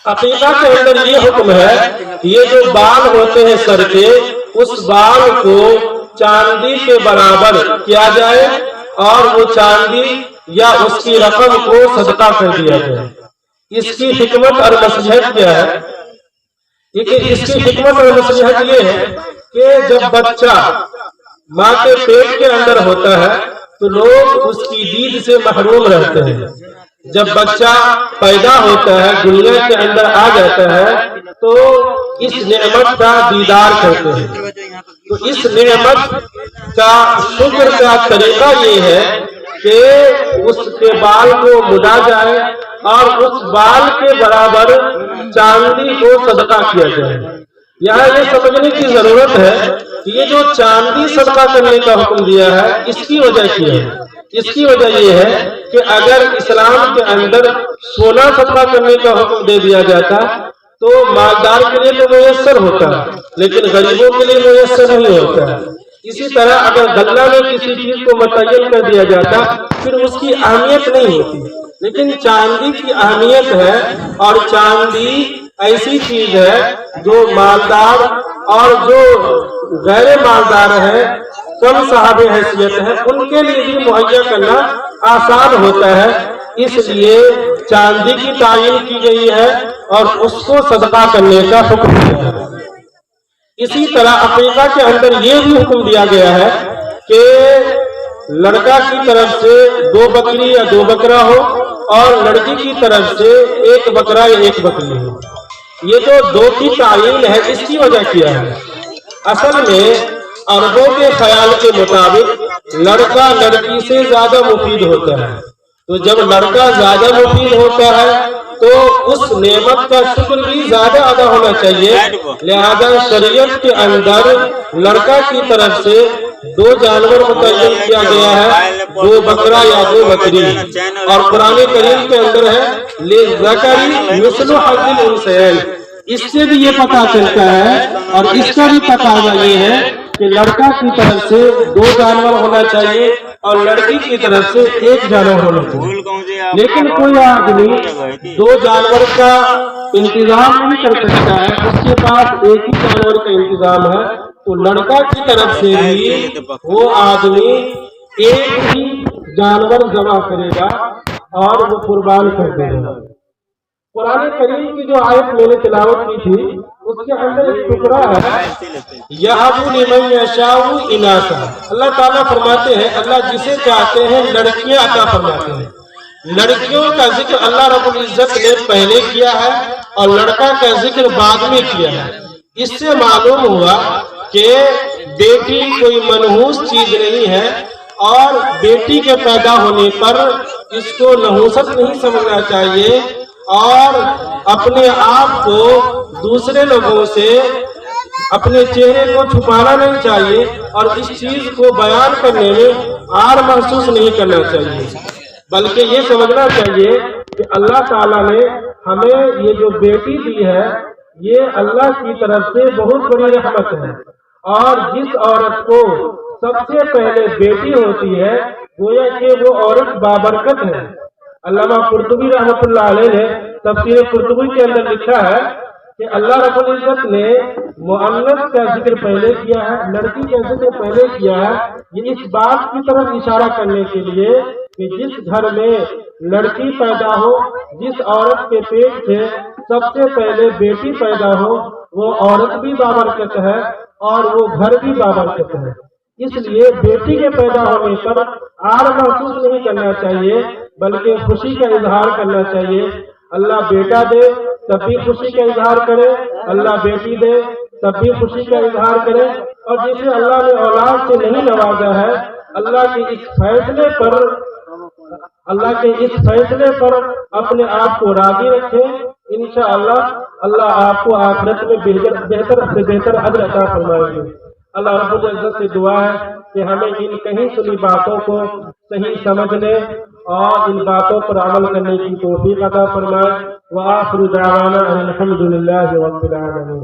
عقیقہ کے اندر یہ حکم ہے، یہ جو بال ہوتے ہیں سر کے، اس بال کو چاندی کے برابر کیا جائے اور وہ چاندی یا اس کی رقم کو صدقہ کر دیا جائے۔ اس کی حکمت اور مصلحت کیا ہے؟ اس کی حکمت اور مصلحت یہ ہے کہ جب بچہ ماں کے پیٹ کے اندر ہوتا ہے تو لوگ اس کی دید سے محروم رہتے ہیں۔ جب بچہ پیدا ہوتا ہے، دنیا کے اندر آ جاتا ہے، تو اس نعمت کا دیدار کرتے ہیں۔ تو اس نعمت کا شکر کا طریقہ یہ ہے کہ اس کے بال کو مڈا جائے اور اس بال کے برابر چاندی کو صدقہ کیا جائے۔ یہاں یہ سمجھنے کی ضرورت ہے کہ یہ جو چاندی صدقہ کرنے کا حکم دیا ہے، اس کی وجہ کیا ہے؟ اس کی وجہ یہ ہے کہ اگر اسلام کے اندر سونا صدقہ کرنے کا حکم دے دیا جاتا تو مالدار کے لیے تو میسر ہوتا ہے، لیکن غریبوں کے لیے میسر نہیں ہوتا ہے۔ اسی طرح اگر غلہ میں کسی چیز کو متعین کر دیا جاتا پھر اس کی اہمیت نہیں ہوتی، لیکن چاندی کی اہمیت ہے، اور چاندی ایسی چیز ہے جو مالدار اور جو غیر مالدار ہے، کم صاحب حیثیت ہے، ان کے لیے بھی مہیا کرنا آسان ہوتا ہے۔ اس لیے چاندی کی تعین کی گئی ہے اور اس کو صدقہ کرنے کا حکم دیا ہے۔ اسی طرح عقیقہ کے اندر یہ بھی حکم دیا گیا ہے کہ لڑکا کی طرف سے 2 بکری یا 2 بکرا ہو اور لڑکی کی طرف سے 1 بکرا یا 1 بکری ہو۔ یہ جو 2 کی تعین ہے، اس کی وجہ کیا ہے؟ اصل میں عربوں کے خیال کے مطابق لڑکا لڑکی سے زیادہ مفید ہوتا ہے، تو جب لڑکا زیادہ مفید ہوتا ہے تو اس نعمت کا شکر بھی زیادہ ادا ہونا چاہیے، لہذا شریعت کے اندر لڑکا کی طرف سے 2 جانور متعین کیا گیا ہے، 2 بکرا یا 2 بکری، اور قرآن کریم کے اندر ہے لِلذَّكَرِ مِثْلُ حَظِّ الْأُنثَيَيْنِ۔ اس سے بھی یہ پتہ چلتا ہے اور اس کا بھی تقاضا یہ ہے کہ لڑکا کی طرف سے 2 جانور ہونا چاہیے اور لڑکی کی طرف سے 1 جانور ہونا چاہیے۔ لیکن کوئی آدمی 2 جانور کا انتظام نہیں کر سکتا ہے، اس کے پاس 1 ہی جانور کا انتظام ہے، تو لڑکا کی طرف سے بھی وہ آدمی 1 ہی جانور ذبح کرے گا اور وہ قربان کر دے گا۔ قرآن کریم کی جو آیت میں نے تلاوت کی تھی اس کے اندر ایک ٹکڑا ہے یَهَبُ لِمَن یَشَاءُ إِنَاثًا۔ اللہ تعالیٰ فرماتے ہیں اللہ جسے چاہتے ہیں لڑکیاں عطا فرماتے ہیں۔ لڑکیوں کا ذکر اللہ رب العزت نے پہلے کیا ہے اور لڑکا کا ذکر بعد میں کیا ہے۔ اس سے معلوم ہوا کہ بیٹی کوئی منحوس چیز نہیں ہے، اور بیٹی کے پیدا ہونے پر اس کو نحوست نہیں سمجھنا چاہیے اور اپنے آپ کو دوسرے لوگوں سے اپنے چہرے کو چھپانا نہیں چاہیے اور اس چیز کو بیان کرنے میں عار محسوس نہیں کرنا چاہیے، بلکہ یہ سمجھنا چاہیے کہ اللہ تعالیٰ نے ہمیں یہ جو بیٹی دی ہے یہ اللہ کی طرف سے بہت بڑی رحمت ہے، اور جس عورت کو سب سے پہلے بیٹی ہوتی ہے گویا کہ وہ عورت بابرکت ہے۔ علامہ قرطبی رحمۃ اللہ علیہ نے تفسیر قرطبی کے اندر لکھا ہے کہ اللہ رب العزت نے مؤنث کا ذکر پہلے کیا ہے، لڑکی کا ذکر پہلے کیا ہے، یہ اس بات کی طرف اشارہ کرنے کے لیے کہ جس گھر میں لڑکی پیدا ہو، جس عورت کے پیٹ سے سب سے پہلے بیٹی پیدا ہو، وہ عورت بھی بابرکت ہے اور وہ گھر بھی بابرکت ہے۔ اس لیے بیٹی کے پیدا ہونے پر عار محسوس نہیں کرنا چاہیے بلکہ خوشی کا اظہار کرنا چاہیے۔ اللہ بیٹا دے تب بھی خوشی کا اظہار کرے، اللہ بیٹی دے تب بھی خوشی کا اظہار کرے، اور جسے اللہ نے اولاد سے نہیں نوازا ہے اللہ کے اس فیصلے پر اپنے آپ کو راضی رکھے، انشاءاللہ اللہ آپ کو آخرت میں بہتر سے بہتر اجر عطا فرمائے گے۔ اللہ رب العزت سے دعا ہے کہ ہمیں ان کہیں سنی باتوں کو صحیح سمجھنے اور ان باتوں پر عمل کرنے کی توفیق عطا فرمائے۔ وآخر دعوانا ان الحمد للہ رب العالمین۔